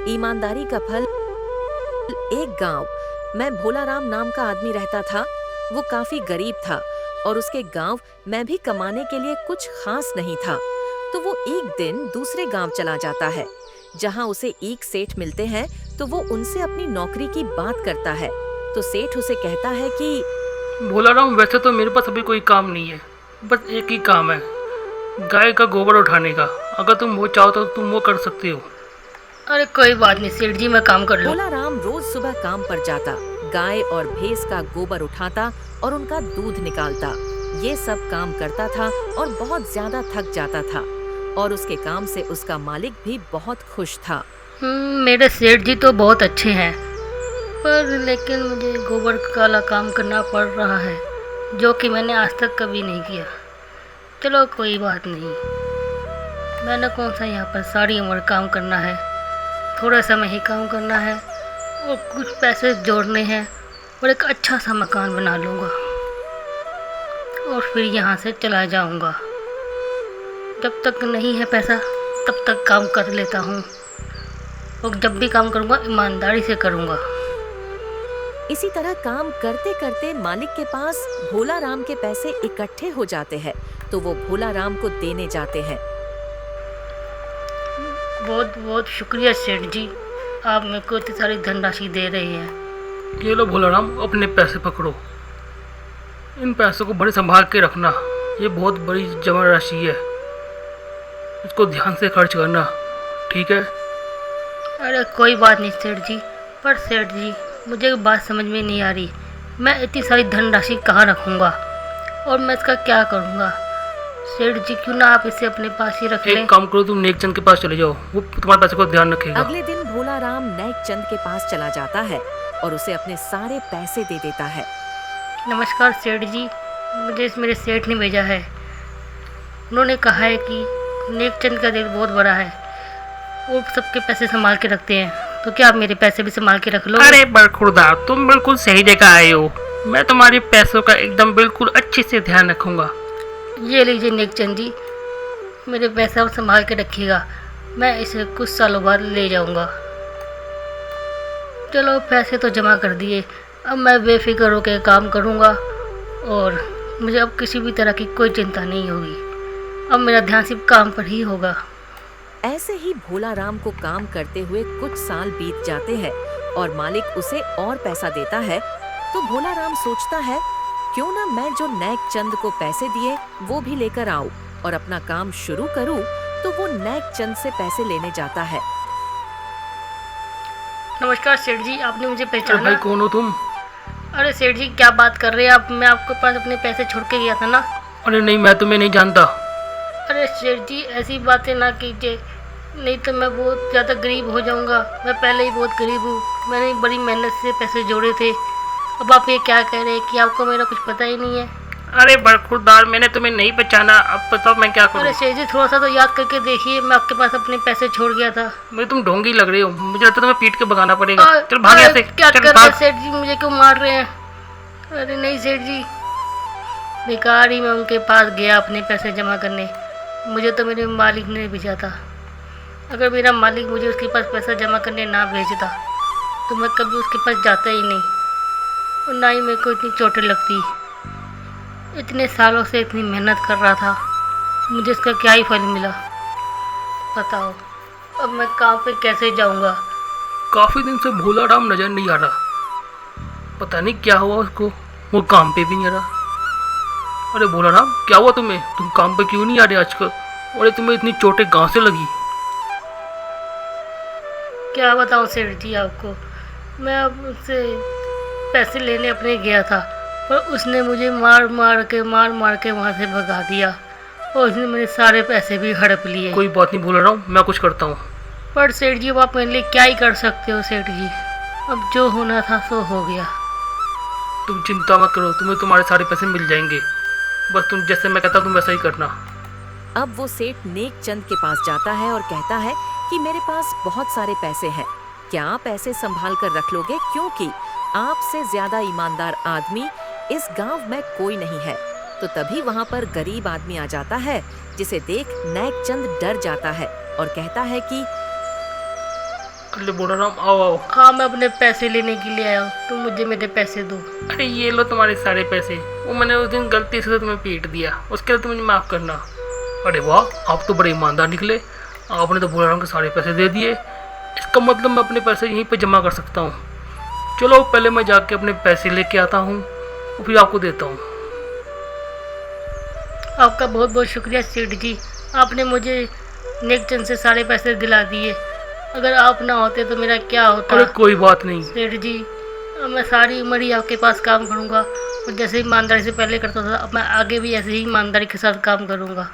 ईमानदारी का फल। एक गांव में भोलाराम नाम का आदमी रहता था। वो काफी गरीब था और उसके गांव में भी कमाने के लिए कुछ खास नहीं था। तो वो एक दिन दूसरे गांव चला जाता है, जहां उसे एक सेठ मिलते हैं। तो वो उनसे अपनी नौकरी की बात करता है। तो सेठ उसे कहता है कि बोला रहा हूँ, वैसे तो मेरे पास अभी कोई काम नहीं है, बस एक ही काम है, गाय का गोबर उठाने का। अगर तुम वो चाहो तो तुम वो कर सकते हो। अरे कोई बात नहीं सेठ जी, मैं काम कर लूँ। भोलाराम रोज सुबह काम पर जाता, गाय और भैंस का गोबर उठाता और उनका दूध निकालता। ये सब काम करता था और बहुत ज्यादा थक जाता था, और उसके काम से उसका मालिक भी बहुत खुश था। मेरे सेठ जी तो बहुत अच्छे हैं, पर लेकिन मुझे गोबर काला काम करना पड़ रहा है, जो कि मैंने आज तक कभी नहीं किया। चलो कोई बात नहीं, मैंने कौन सा यहाँ पर सारी उम्र काम करना है। थोड़ा समय ही काम करना है और कुछ पैसे जोड़ने हैं और एक अच्छा सा मकान बना लूँगा और फिर यहाँ से चला जाऊँगा। जब तक नहीं है पैसा तब तक काम कर लेता हूँ, और जब भी काम करूँगा ईमानदारी से करूँगा। इसी तरह काम करते करते मालिक के पास भोलाराम के पैसे इकट्ठे हो जाते हैं। तो वो भोलाराम को देने जाते हैं। बहुत बहुत शुक्रिया सेठ जी, आप मेरे को इतनी सारी धनराशि दे रहे हैं। ये लो भोलाराम, अपने पैसे पकड़ो। इन पैसों को बड़े संभाल के रखना, ये बहुत बड़ी जमा राशि है, इसको ध्यान से खर्च करना, ठीक है? अरे कोई बात नहीं सेठ जी, पर सेठ जी मुझे एक बात समझ में नहीं आ रही, मैं इतनी सारी धनराशि कहाँ रखूँगा और मैं इसका क्या करूँगा? सेठ जी क्यों ना आप इसे अपने पास ही रख लें। एक काम करो, तुम नेकचंद के पास चले जाओ, वो तुम्हारे पैसे को ध्यान रखेगा। अगले दिन भोलाराम नेकचंद के पास चला जाता है और उसे अपने सारे पैसे दे देता है। नमस्कार सेठ जी, मुझे मेरे सेठ ने भेजा है। उन्होंने कहा है कि नेकचंद का दिल बहुत बड़ा है, वो सबके पैसे संभाल के रखते हैं, तो क्या आप मेरे पैसे भी संभाल के रख लो? अरे बरखुरदार, तुम बिल्कुल सही जगह आए हो। मैं तुम्हारे पैसों का एकदम बिल्कुल अच्छे से ध्यान रखूंगा। ये लीजिए नेकचंद जी, मेरे पैसा संभाल के रखिएगा, मैं इसे कुछ सालों बाद ले जाऊंगा। चलो पैसे तो जमा कर दिए, अब मैं बेफिक्र होकर काम करूंगा और मुझे अब किसी भी तरह की कोई चिंता नहीं होगी। अब मेरा ध्यान सिर्फ काम पर ही होगा। ऐसे ही भोलाराम को काम करते हुए कुछ साल बीत जाते हैं और मालिक उसे और पैसा देता है। तो भोलाराम सोचता है, क्यों ना मैं जो नेकचंद को पैसे दिए वो भी लेकर आऊं और अपना काम शुरू करूं। तो वो नेकचंद से पैसे लेने जाता है। नमस्कार सेठ जी, आपने मुझे अरे पहचाना? भाई, कौन हो तुम? अरे सेठ जी क्या बात कर रहे हैं आप, मैं आपके पास अपने पैसे छोड़ के गया था ना। अरे नहीं, मैं तुम्हें नहीं जानता। अरे सेठ जी ऐसी बातें ना कीजिए, नहीं तो मैं बहुत ज़्यादा गरीब हो जाऊंगा। मैं पहले ही बहुत गरीब हूँ, मैंने बड़ी मेहनत से पैसे जोड़े थे। अब आप ये क्या कह रहे हैं कि आपको मेरा कुछ पता ही नहीं है? अरे बरखुरदार, मैंने तुम्हें नहीं पहचाना, अब बताओ मैं क्या करूं? अरे सेठ जी थोड़ा सा तो याद करके देखिए, मैं आपके पास अपने पैसे छोड़ गया था। मुझे तुम ढोंगी लग रही हो, मुझे लगता है तुम्हें पीट के भगाना पड़ेगा। चल भाग अरे यहाँ से, क्या चल कर रहे हैं भाग। सेठ जी, मुझे क्यों मार रहे हैं? अरे नहीं सेठ जी, बेकार ही मैं उनके पास गया अपने पैसे जमा करने। मुझे तो मेरे मालिक ने भेजा था। अगर मेरा मालिक मुझे उसके पास पैसा जमा करने ना भेजता तो मैं कभी उसके पास जाता ही नहीं, और ना ही मेरे को इतनी चोटें लगती। इतने सालों से इतनी मेहनत कर रहा था, मुझे इसका क्या ही फल मिला? बताओ अब मैं काम पे कैसे जाऊंगा? काफी दिन से भोलाराम नजर नहीं आ रहा, पता नहीं क्या हुआ उसको, वो काम पे भी नहीं आ रहा। अरे भोलाराम, क्या हुआ तुम्हें? तुम काम पे क्यों नहीं आ रहे आजकल? अरे तुम्हें इतनी चोटें कहाँ से लगी? क्या बताऊं सेठ जी आपको, मैं अब उससे पैसे लेने अपने गया था, पर उसने मुझे मार मार के वहाँ से भगा दिया और उसने मेरे सारे पैसे भी हड़प लिए। कोई बात नहीं भोलाराम, मैं कुछ करता हूँ। पर सेठ जी अब आप मेरे लिए क्या ही कर सकते हो सेठ जी, अब जो होना था सो हो गया। तुम चिंता मत करो, तुम्हें तुम्हारे सारे पैसे मिल जाएंगे, बस तुम जैसे मैं कहता तुम वैसा ही करना। अब वो सेठ नेकचंद के पास जाता है और कहता है कि मेरे पास बहुत सारे पैसे हैं, क्या आप ऐसे संभाल कर रख लोगे? क्योंकि आपसे ज्यादा ईमानदार आदमी इस गांव में कोई नहीं है। तो तभी वहां पर गरीब आदमी आ जाता है, जिसे देख नेकचंद डर जाता है और कहता है कि अरे भोलाराम आओ आओ। हाँ, मैं अपने पैसे लेने के लिए आया हूँ, तुम मुझे मेरे पैसे दो। अरे ये लो तुम्हारे सारे पैसे, वो मैंने उस दिन गलती से तुम्हें पीट दिया, उसके लिए तुम मुझे माफ़ करना। अरे वाह, आप तो बड़े ईमानदार निकले, आपने तो भोलाराम के सारे पैसे दे दिए। इसका मतलब मैं अपने पैसे यहीं पे जमा कर सकता हूँ। चलो पहले मैं जाके अपने पैसे लेके आता हूँ, फिर आपको देता हूँ। आपका बहुत बहुत शुक्रिया सेठ जी, आपने मुझे नेक जन से सारे पैसे दिला दिए। अगर आप ना होते तो मेरा क्या होता। अरे कोई बात नहीं। सेठ जी, अब मैं सारी उम्र ही आपके पास काम करूँगा और जैसे ईमानदारी से पहले करता था, अब मैं आगे भी ऐसे ही ईमानदारी के साथ काम करूँगा।